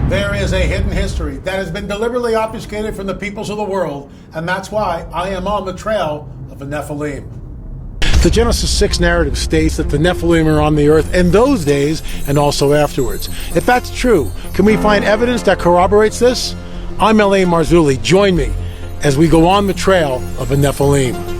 There is a hidden history that has been deliberately obfuscated from the peoples of the world, and that's why I am on the trail of the Nephilim. The Genesis 6 narrative states that the Nephilim are on the earth in those days and also afterwards. If that's true, can we find evidence that corroborates this? I'm L.A. Marzulli. Join me as we go on the trail of the Nephilim.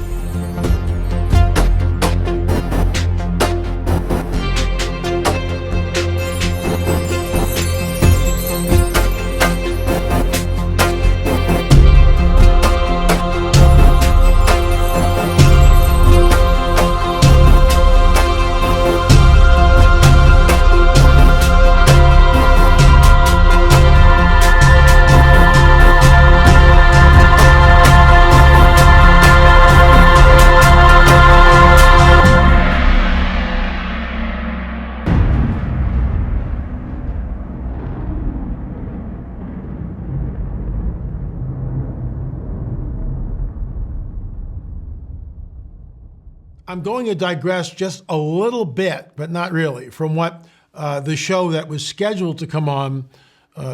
I'm going to digress just a little bit, but not really, from what the show that was scheduled to come on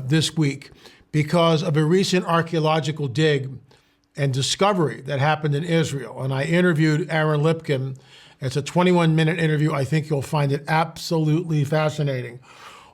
this week because of a recent archaeological dig and discovery that happened in Israel. And I interviewed Aaron Lipkin. It's a 21-minute interview. I think you'll find it absolutely fascinating.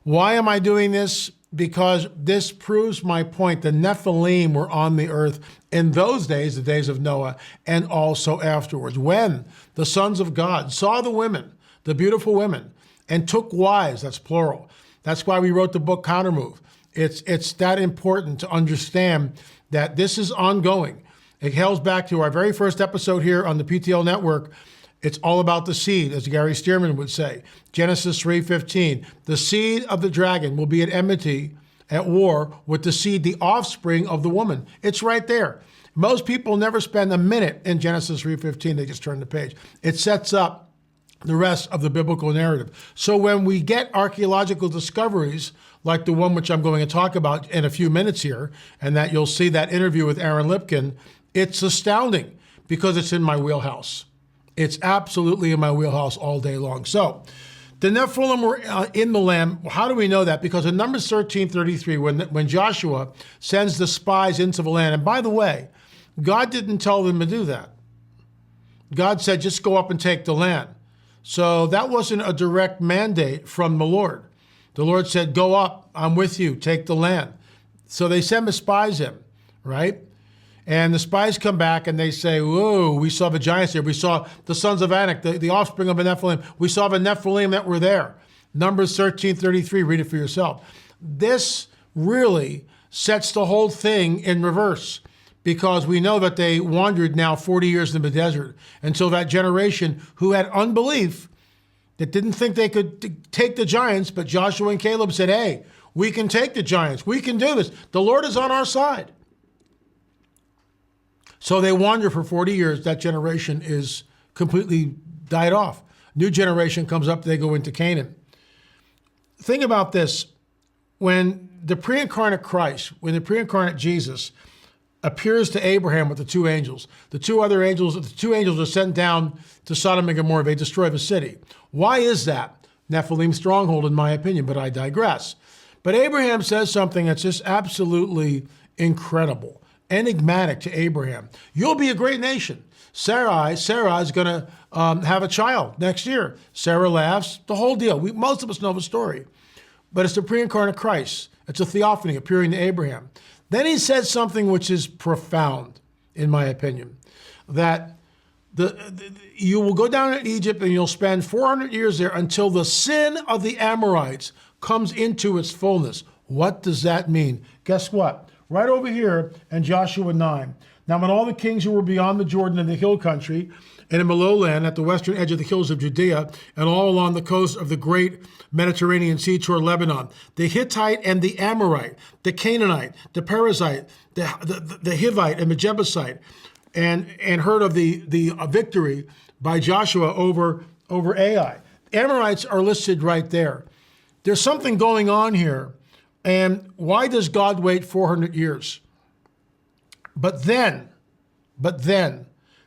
Why am I doing this? Because this proves my point. The Nephilim were on the earth in those days, the days of Noah, and also afterwards, when the sons of God saw the women, the beautiful women, and took wives. That's plural. That's why we wrote the book Countermove. It's that important to understand that this is ongoing. It hails back to our very first episode here on the PTL Network. It's all about the seed, as Gary Stearman would say. Genesis 3:15, the seed of the dragon will be at enmity, at war with the seed, the offspring of the woman. It's right there. Most people never spend a minute in Genesis 3:15. They just turn the page. It sets up the rest of the biblical narrative. So when we get archaeological discoveries, like the one which I'm going to talk about in a few minutes here, and that you'll see that interview with Aaron Lipkin, it's astounding because it's in my wheelhouse. It's absolutely in my wheelhouse all day long. So the Nephilim were in the land. How do we know that? Because in Numbers 13:33, when Joshua sends the spies into the land, and by the way, God didn't tell them to do that. God said, just go up and take the land. So that wasn't a direct mandate from the Lord. The Lord said, go up, I'm with you, take the land. So they send the spies in, right? And the spies come back and they say, whoa, we saw the giants here. We saw the sons of Anak, the offspring of the Nephilim. We saw the Nephilim that were there. Numbers 13:33, read it for yourself. This really sets the whole thing in reverse because we know that they wandered now 40 years in the desert until that generation who had unbelief that didn't think they could take the giants, but Joshua and Caleb said, hey, we can take the giants. We can do this. The Lord is on our side. So they wander for 40 years. That generation is completely died off. New generation comes up, they go into Canaan. Think about this. When the pre-incarnate Christ, when the pre-incarnate Jesus appears to Abraham with the two angels are sent down to Sodom and Gomorrah. They destroy the city. Why is that? Nephilim stronghold, in my opinion, but I digress. But Abraham says something that's just absolutely incredible. Enigmatic to Abraham. You'll be a great nation. Sarah is going to have a child next year. Sarah laughs, the whole deal. Most of us know the story. But it's the pre-incarnate Christ. It's a theophany appearing to Abraham. Then he says something which is profound, in my opinion, that you will go down to Egypt and you'll spend 400 years there until the sin of the Amorites comes into its fullness. What does that mean? Guess what? Right over here in Joshua 9. Now, when all the kings who were beyond the Jordan in the hill country and in the lowland at the western edge of the hills of Judea and all along the coast of the great Mediterranean Sea toward Lebanon, the Hittite and the Amorite, the Canaanite, the Perizzite, the Hivite and the Jebusite, and heard of the victory by Joshua over Ai. Amorites are listed right there. There's something going on here. And why does God wait 400 years? But then,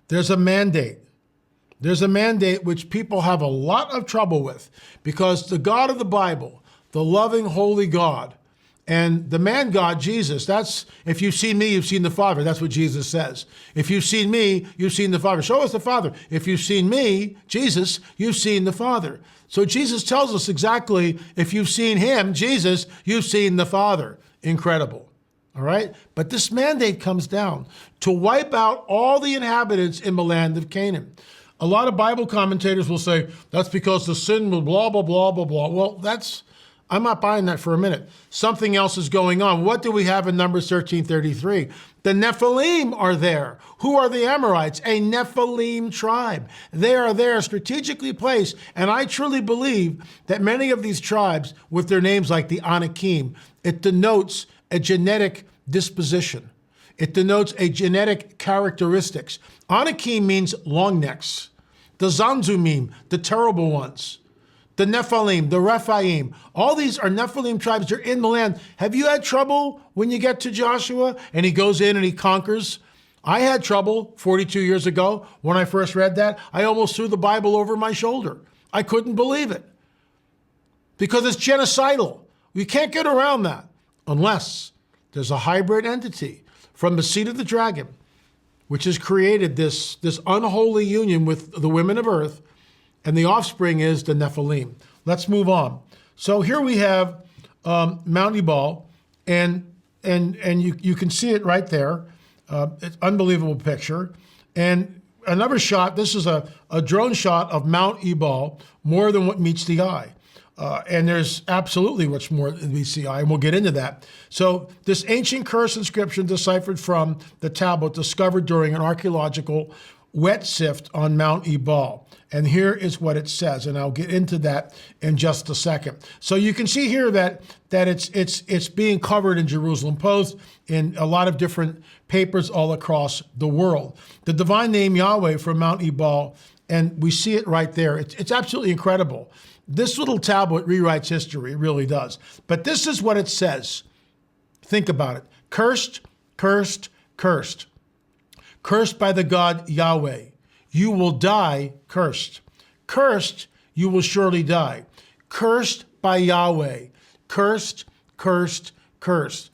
there's a mandate. There's a mandate which people have a lot of trouble with because the God of the Bible, the loving, holy God, And the man God, Jesus, that's, if you've seen me, you've seen the Father. That's what Jesus says. If you've seen me, you've seen the Father. Show us the Father. If you've seen me, Jesus, you've seen the Father. So Jesus tells us exactly, if you've seen him, Jesus, you've seen the Father. Incredible. All right? But this mandate comes down to wipe out all the inhabitants in the land of Canaan. A lot of Bible commentators will say, that's because the sin was blah, blah, blah, blah, blah. Well, I'm not buying that for a minute. Something else is going on. What do we have in Numbers 13:33? The Nephilim are there. Who are the Amorites? A Nephilim tribe. They are there strategically placed. And I truly believe that many of these tribes, with their names like the Anakim, it denotes a genetic disposition. It denotes a genetic characteristics. Anakim means long necks. The Zanzumim, the terrible ones. The Nephilim, the Rephaim, all these are Nephilim tribes. They're in the land. Have you had trouble when you get to Joshua and he goes in and he conquers? I had trouble 42 years ago when I first read that. I almost threw the Bible over my shoulder. I couldn't believe it because it's genocidal. We can't get around that unless there's a hybrid entity from the seed of the dragon, which has created this unholy union with the women of earth. And the offspring is the Nephilim. Let's move on. So here we have Mount Ebal, and you can see it right there. It's an unbelievable picture. And another shot, this is a drone shot of Mount Ebal, more than what meets the eye. And there's absolutely much more than meets the eye, and we'll get into that. So this ancient curse inscription deciphered from the tablet discovered during an archaeological wet sift on Mount Ebal. And here is what it says, and I'll get into that in just a second. So you can see here that it's being covered in Jerusalem Post, in a lot of different papers all across the world. The divine name Yahweh from Mount Ebal, and we see it right there. It's absolutely incredible. This little tablet rewrites history, it really does. But this is what it says. Think about it. Cursed, cursed, cursed. Cursed by the God Yahweh. You will die cursed. Cursed, you will surely die. Cursed by Yahweh. Cursed, cursed, cursed.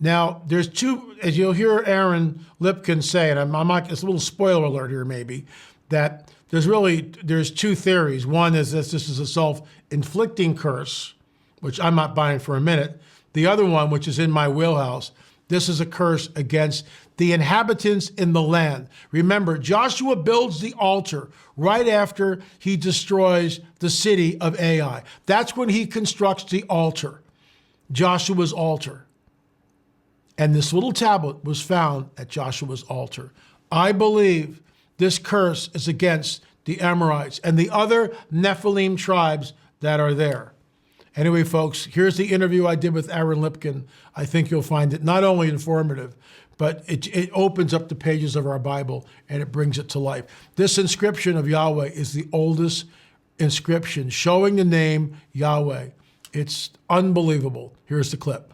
Now, there's two, as you'll hear Aaron Lipkin say, and I'm not, it's a little spoiler alert here maybe, that there's two theories. One is that this is a self-inflicting curse, which I'm not buying for a minute. The other one, which is in my wheelhouse, this is a curse against the inhabitants in the land. Remember, Joshua builds the altar right after he destroys the city of Ai. That's when he constructs the altar, Joshua's altar. And this little tablet was found at Joshua's altar. I believe this curse is against the Amorites and the other Nephilim tribes that are there. Anyway, folks, here's the interview I did with Aaron Lipkin. I think you'll find it not only informative, but it opens up the pages of our Bible and it brings it to life. This inscription of Yahweh is the oldest inscription showing the name Yahweh. It's unbelievable. Here's the clip.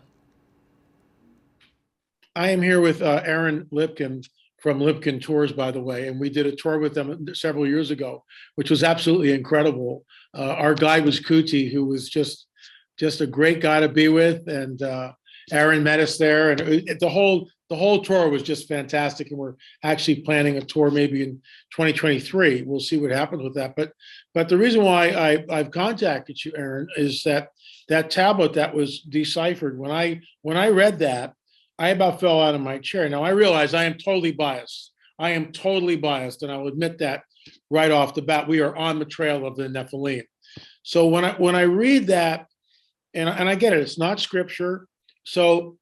I am here with Aaron Lipkin from Lipkin Tours, by the way, and we did a tour with them several years ago, which was absolutely incredible. Our guide was Kuti, who was just a great guy to be with, and Aaron met us there, and the whole tour was just fantastic. And we're actually planning a tour maybe in 2023. We'll see what happens with that. But the reason why I've contacted you, Aaron, is that tablet that was deciphered. When I read that, I about fell out of my chair. Now I realize I am totally biased. And I'll admit that right off the bat. We are on the trail of the Nephilim. So when I read that, and I get it, it's not scripture. So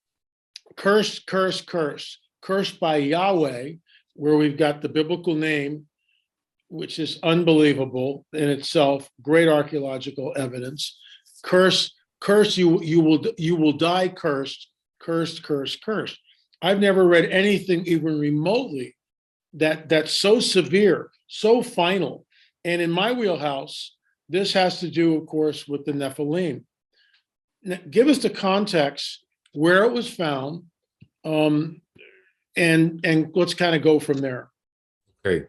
curse, curse, curse, cursed by Yahweh, where we've got the biblical name, which is unbelievable in itself, great archaeological evidence. Curse, curse, you will die cursed, cursed, cursed, cursed. I've never read anything even remotely that's so severe, so final. And in my wheelhouse, this has to do, of course, with the Nephilim. Now, give us the context, where it was found, and let's kind of go from there. Okay,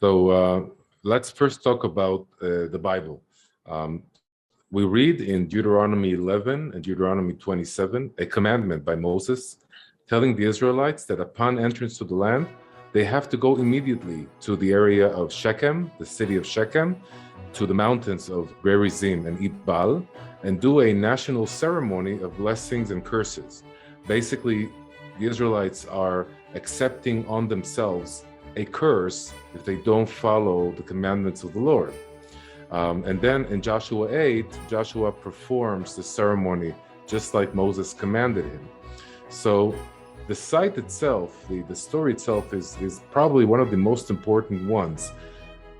so let's first talk about the Bible. we read in Deuteronomy 11 and Deuteronomy 27 a commandment by Moses telling the Israelites that upon entrance to the land, they have to go immediately to the area of Shechem, the city of Shechem, to the mountains of Gerizim and Ibal, and do a national ceremony of blessings and curses. Basically, the Israelites are accepting on themselves a curse if they don't follow the commandments of the Lord. And then in Joshua 8, Joshua performs the ceremony just like Moses commanded him. So the site itself, the story itself is probably one of the most important ones.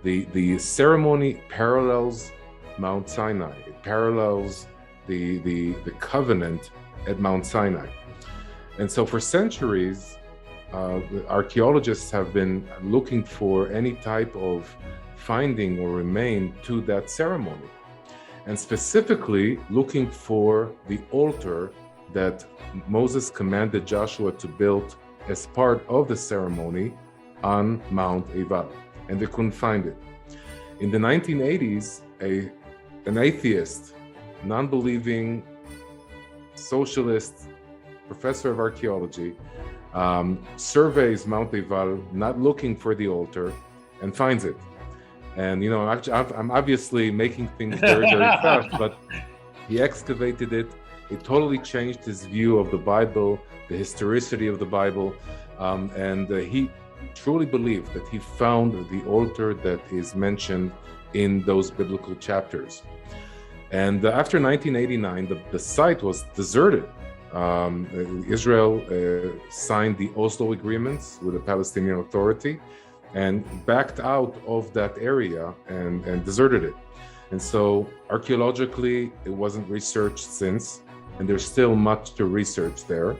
The ceremony parallels Mount Sinai. It parallels the covenant at Mount Sinai. And so for centuries, archaeologists have been looking for any type of finding or remain to that ceremony, and specifically looking for the altar that Moses commanded Joshua to build as part of the ceremony on Mount Ebal, and they couldn't find it. In the 1980s, an atheist, non-believing socialist professor of archaeology surveys Mount Ebal, not looking for the altar, and finds it. And I'm obviously making things very, very fast, but he excavated it. It totally changed his view of the Bible, the historicity of the Bible, and he truly believed that he found the altar that is mentioned in those biblical chapters. And after 1989, the site was deserted. Israel signed the Oslo agreements with the Palestinian Authority and backed out of that area and deserted it. And so archaeologically, it wasn't researched since, and there's still much to research there.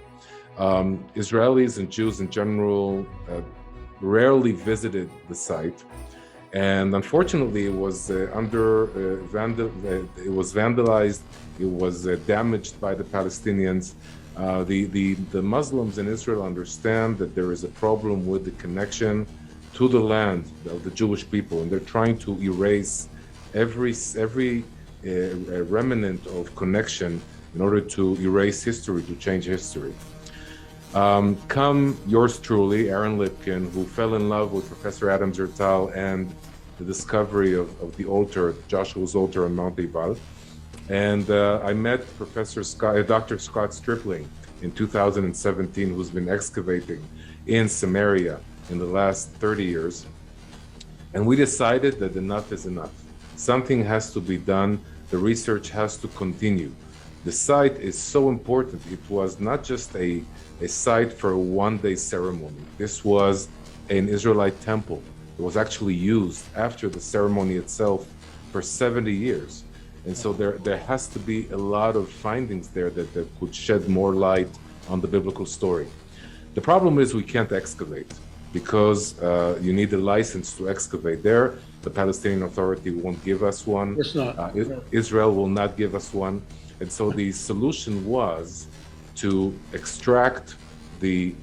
Israelis and Jews in general rarely visited the site, and unfortunately, it was vandalized. It was damaged by the Palestinians. The Muslims in Israel understand that there is a problem with the connection to the land of the Jewish people, and they're trying to erase every remnant of connection in order to erase history, to change history. Come yours truly, Aaron Lipkin, who fell in love with Professor Adam Zertal and the discovery of the altar, Joshua's altar on Mount Ebal. And I met Dr. Scott Stripling in 2017, who's been excavating in Samaria in the last 30 years. And we decided that enough is enough. Something has to be done. The research has to continue. The site is so important. It was not just a site for a one-day ceremony. This was an Israelite temple. It was actually used after the ceremony itself for 70 years. And so there has to be a lot of findings there that could shed more light on the biblical story. The problem is we can't excavate because you need a license to excavate there. The Palestinian Authority won't give us one. It's not. Israel will not give us one. And so the solution was to extract the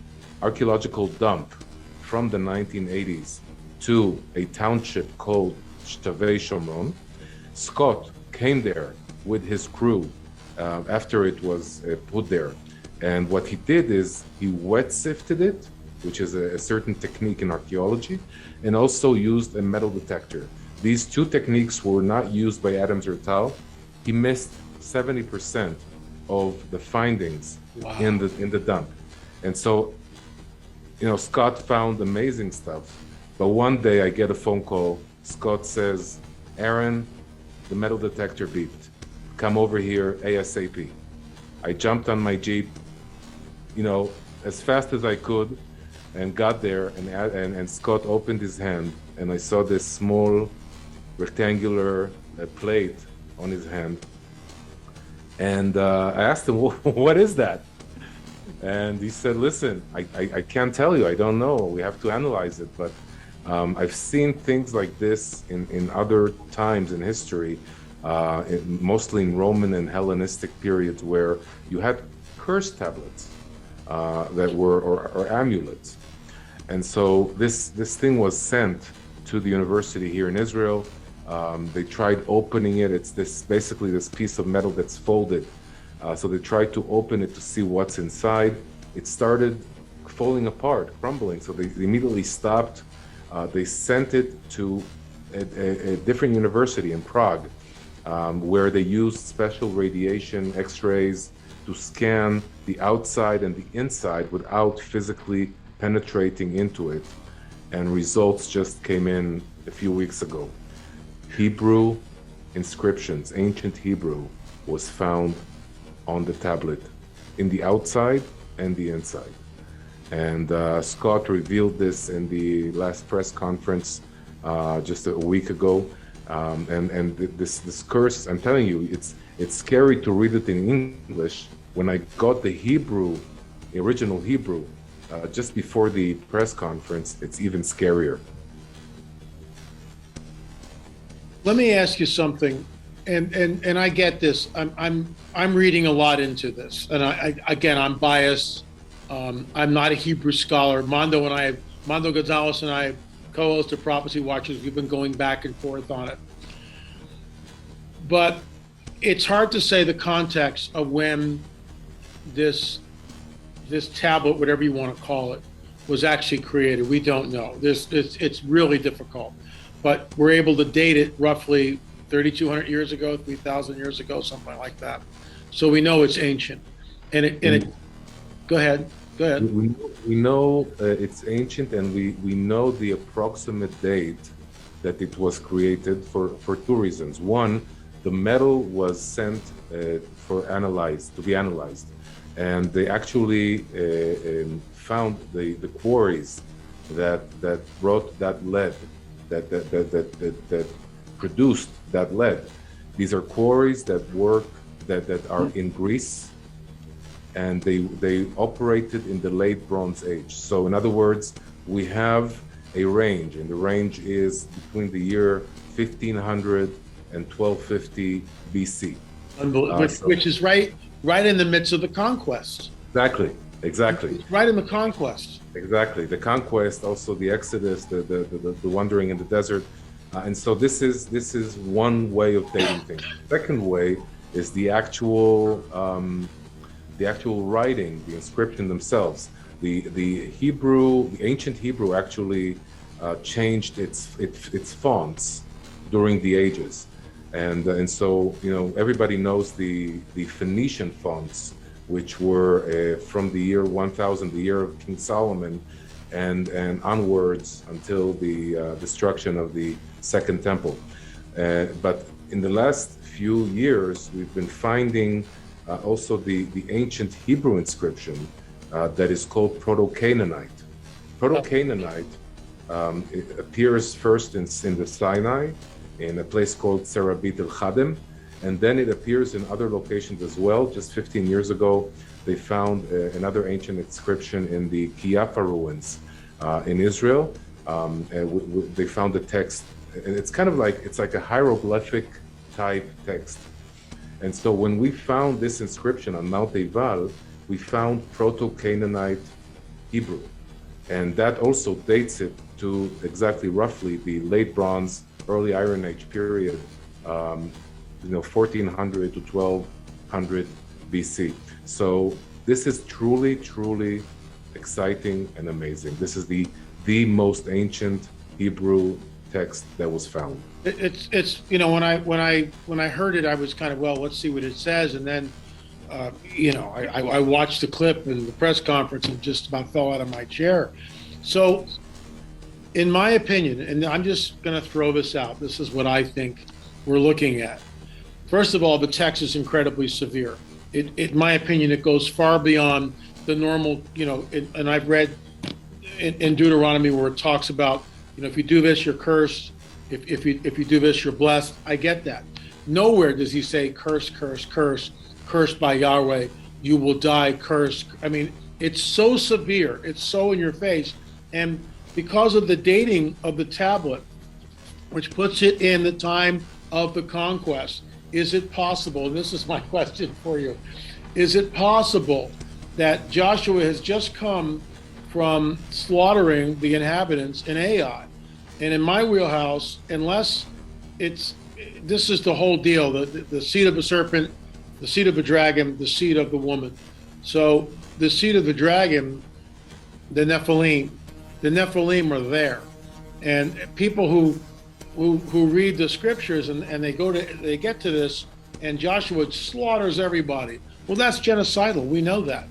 archaeological dump from the 1980s to a township called Shtavei Shomron. Scott came there with his crew after it was put there. And what he did is he wet sifted it, which is a certain technique in archaeology, and also used a metal detector. These two techniques were not used by Adam Zertal. He missed 70% of the findings in the dump. And so, Scott found amazing stuff. But one day I get a phone call. Scott says, Aaron, the metal detector beeped. Come over here ASAP. I jumped on my Jeep, as fast as I could, and got there, and Scott opened his hand, and I saw this small rectangular plate on his hand. And I asked him, what is that? And he said, listen, I can't tell you, I don't know, we have to analyze it, but I've seen things like this in other times in history, mostly in Roman and Hellenistic periods, where you had curse tablets that were, or amulets. And so this thing was sent to the university here in Israel. They tried opening it. It's basically this piece of metal that's folded. So they tried to open it to see what's inside. It started falling apart, crumbling. So they immediately stopped. They sent it to a different university in Prague, where they used special radiation X-rays to scan the outside and the inside without physically penetrating into it. And results just came in a few weeks ago. Hebrew inscriptions, ancient Hebrew, was found on the tablet in the outside and the inside. And Scott revealed this in the last press conference just a week ago. And this curse, I'm telling you, it's scary to read it in English. When I got the Hebrew, the original Hebrew, just before the press conference, it's even scarier. Let me ask you something, and I get this. I'm reading a lot into this, and I'm biased. I'm not a Hebrew scholar. Mondo Gonzalez and I, co-host of Prophecy Watchers, we've been going back and forth on it. But it's hard to say the context of when this tablet, whatever you want to call it, was actually created. We don't know. It's really difficult. But we're able to date it roughly 3,200 years ago, 3,000 years ago, something like that. So we know it's ancient. Go ahead. We know it's ancient, and we know the approximate date that it was created for two reasons. One, the metal was sent to be analyzed, and they actually found the quarries that brought that lead, that produced that lead. These are quarries that are in Greece, and they operated in the late Bronze Age. So in other words, we have a range, and the range is between the year 1500 and 1250 BC. Which is right in the midst of the conquest. Exactly. It's right in the conquest. Exactly. The conquest, also the Exodus, the wandering in the desert. And so this is one way of dating things. The second way is the actual writing, the inscription themselves. The ancient Hebrew actually changed its fonts during the ages, and so everybody knows the Phoenician fonts, which were from the year 1000, the year of King Solomon, and onwards until the destruction of the Second Temple. But in the last few years, we've been finding also the ancient Hebrew inscription that is called Proto-Canaanite. Proto-Canaanite it appears first in the Sinai, in a place called Serabit el-Khadem, and then it appears in other locations as well. Just 15 years ago, they found another ancient inscription in the Kiyafa ruins in Israel. They found the text. It's kind of like a hieroglyphic type text. And so when we found this inscription on Mount Eival, we found Proto-Canaanite Hebrew. And that also dates it to exactly roughly the late Bronze, early Iron Age period, 1400 to 1200 BC. So this is truly, truly exciting and amazing. This is the most ancient Hebrew text that was found. It's when I heard it, I was kind of, well, let's see what it says, and then I watched the clip and the press conference and just about fell out of my chair. So in my opinion, and I'm just going to throw this out, this is what I think we're looking at. First of all, the text is incredibly severe. In my opinion, it goes far beyond the normal, and I've read in Deuteronomy where it talks about, if you do this, you're cursed. If you do this, you're blessed. I get that. Nowhere does he say curse, cursed by Yahweh, you will die, cursed. I mean, it's so severe. It's so in your face. And because of the dating of the tablet, which puts it in the time of the conquest, is it possible, and this is my question for you, is it possible that Joshua has just come from slaughtering the inhabitants in Ai? And in my wheelhouse, unless it's this is the whole deal. The seed of a serpent, the seed of a dragon, the seed of the woman. So the seed of the dragon, the Nephilim are there, and people who read the scriptures and they get to this, and Joshua slaughters everybody. Well, that's genocidal. We know that.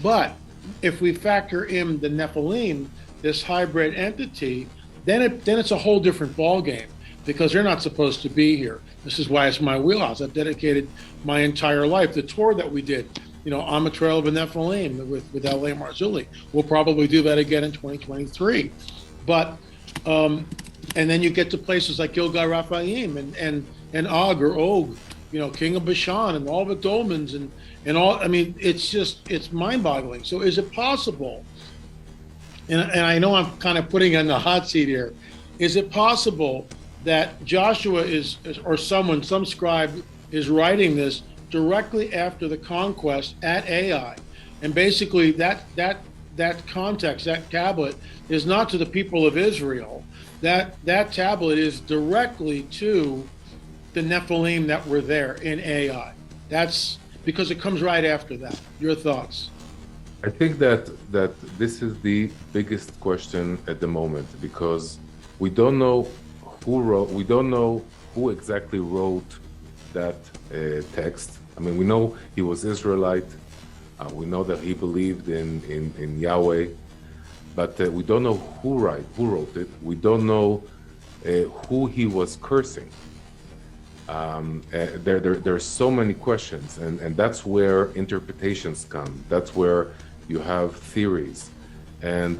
But if we factor in the Nephilim, this hybrid entity, then it's a whole different ballgame, because they're not supposed to be here. This is why it's my wheelhouse. I've dedicated my entire life. The tour that we did, on a trail of the Nephilim with L.A. Marzulli. We'll probably do that again in 2023. But and then you get to places like Gilgal Raphaim and Og or Og, King of Bashan, and all the dolmens and all. I mean, it's mind-boggling. So is it possible? And I know I'm kind of putting on the hot seat here. Is it possible that Joshua some scribe is writing this directly after the conquest at Ai, and basically that context, that tablet, is not to the people of Israel. That tablet is directly to the Nephilim that were there in Ai. That's because it comes right after that. Your thoughts? I think that this is the biggest question at the moment, because we don't know who exactly wrote that text. I mean, we know he was Israelite. We know that he believed in Yahweh, but we don't know who wrote it. We don't know who he was cursing. There are so many questions, and that's where interpretations come. That's where you have theories. And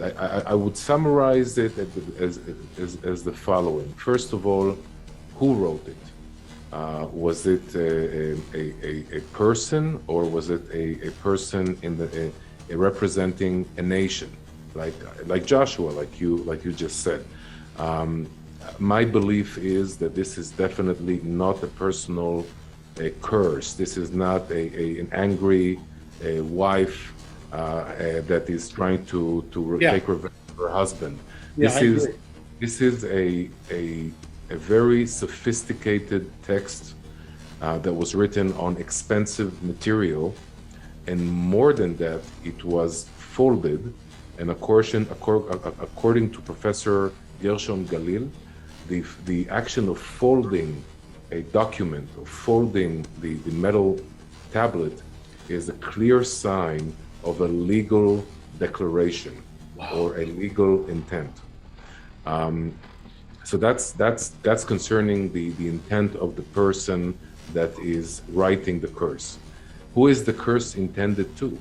I would summarize it as the following. First of all, who wrote it? Was it a person, or was it a person representing a nation, like Joshua, like you just said? My belief is that this is definitely not a personal curse. This is not an angry wife that is trying to take revenge on her husband. This is a very sophisticated text that was written on expensive material, and more than that, it was folded. And according to Professor Gershon Galil, the action of folding a document, of folding the metal tablet, is a clear sign of a legal declaration. Wow. Or a legal intent. So that's concerning the intent of the person that is writing the curse. Who is the curse intended to?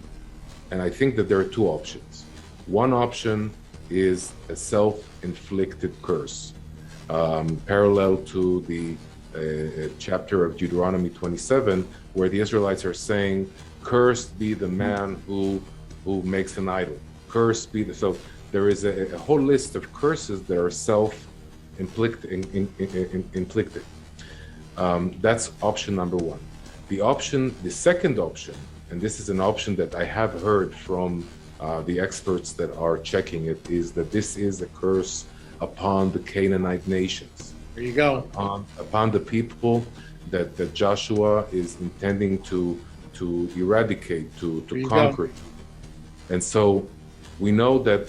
And I think that there are two options. One option is a self-inflicted curse, parallel to the chapter of Deuteronomy 27, where the Israelites are saying, "Cursed be the man who makes an idol. Cursed be the..." So there is a whole list of curses that are self-inflicted. That's option number one. The second option, and this is an option that I have heard from the experts that are checking it, is that this is a curse upon the Canaanite nations. There you go. Upon the people that Joshua is intending to eradicate, to conquer. And so we know that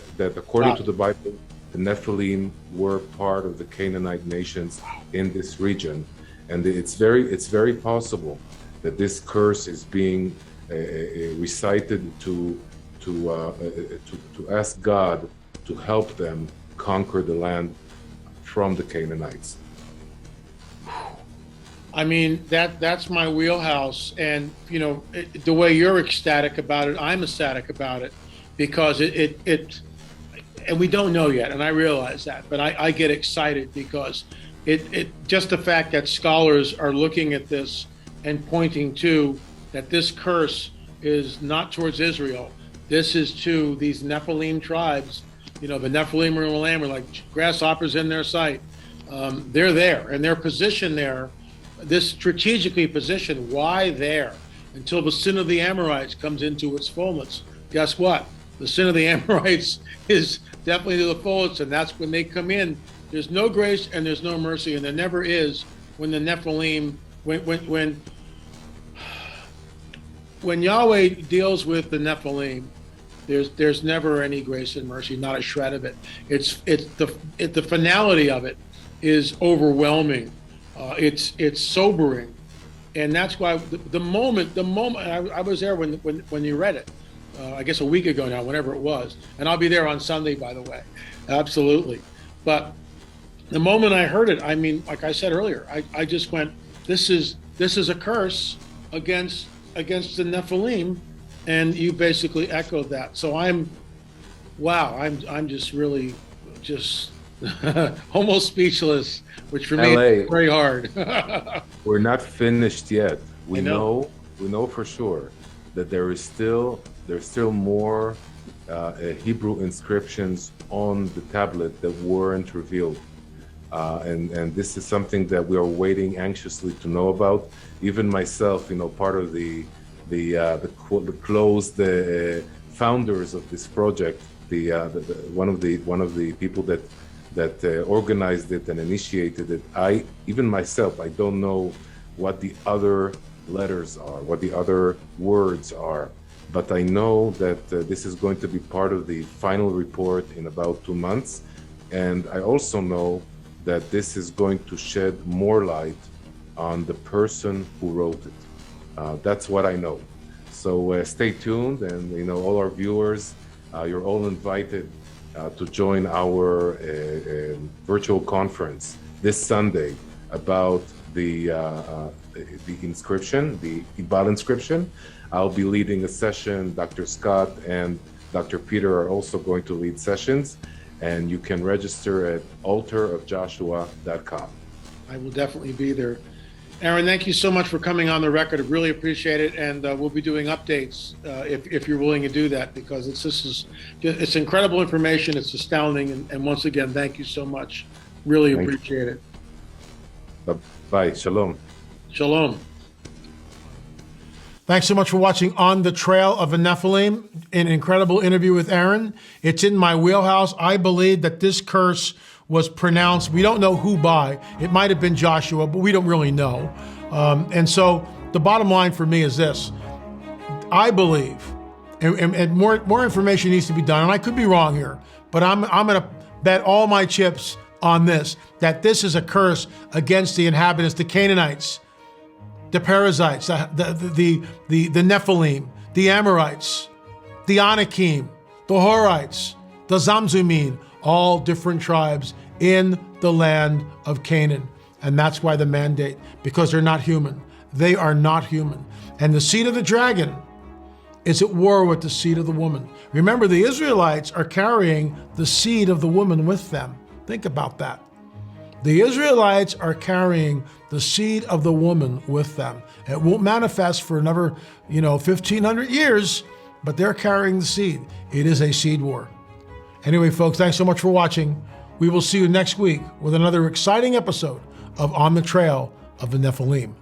according to the Bible, the Nephilim were part of the Canaanite nations in this region, and it's very possible that this curse is being recited to ask God to help them conquer the land from the Canaanites. I mean, that's my wheelhouse, and the way you're ecstatic about it, I'm ecstatic about it, because it and we don't know yet, and I realize that, but I get excited because it just the fact that scholars are looking at this and pointing to that this curse is not towards Israel. This is to these Nephilim tribes. The Nephilim are like grasshoppers in their sight. They're there, and they're positioned there. This strategically positioned. Why there? Until the sin of the Amorites comes into its fullness. Guess what? The sin of the Amorites is definitely to the fullest, and that's when they come in. There's no grace and there's no mercy, and there never is when the Nephilim, when Yahweh deals with the Nephilim, there's never any grace and mercy, not a shred of it. The finality of it is overwhelming. It's sobering, and that's why the moment I was there when you read it, I guess a week ago now, whenever it was, and I'll be there on Sunday, by the way, absolutely. But the moment I heard it, I mean, like I said earlier, I just went, this is a curse against the Nephilim, and you basically echoed that. So I'm just really almost speechless, which for me is very hard. We're not finished yet. We know for sure that there's still more Hebrew inscriptions on the tablet that weren't revealed. And this is something that we are waiting anxiously to know about. Even myself, part of the closed founders of this project, one of the people that organized it and initiated it. Even myself, I don't know what the other letters are, what the other words are, but I know that this is going to be part of the final report in about 2 months. And I also know that this is going to shed more light on the person who wrote it. That's what I know. So stay tuned, and all our viewers, you're all invited to join our virtual conference this Sunday about the inscription, the Ibal inscription. I'll be leading a session. Dr. Scott and Dr. Peter are also going to lead sessions, and you can register at altarofjoshua.com. I will definitely be there. Aaron, thank you so much for coming on the record. I really appreciate it, and we'll be doing updates if you're willing to do that, because it's incredible information. It's astounding, and once again, thank you so much. Really appreciate it. Bye. Shalom. Shalom. Thanks so much for watching On the Trail of the Nephilim, an incredible interview with Aaron. It's in my wheelhouse. I believe that this curse was pronounced, we don't know who by. It might have been Joshua, but we don't really know. And so the bottom line for me is this. I believe, and more information needs to be done, and I could be wrong here, but I'm going to bet all my chips on this, that this is a curse against the inhabitants, the Canaanites, the Perizzites, the Nephilim, the Amorites, the Anakim, the Horites, the Zamzumin, all different tribes in the land of Canaan. And that's why the mandate, because they're not human. They are not human. And the seed of the dragon is at war with the seed of the woman. Remember, the Israelites are carrying the seed of the woman with them. Think about that. The Israelites are carrying the seed of the woman with them. It won't manifest for another, 1,500 years, but they're carrying the seed. It is a seed war. Anyway, folks, thanks so much for watching. We will see you next week with another exciting episode of On the Trail of the Nephilim.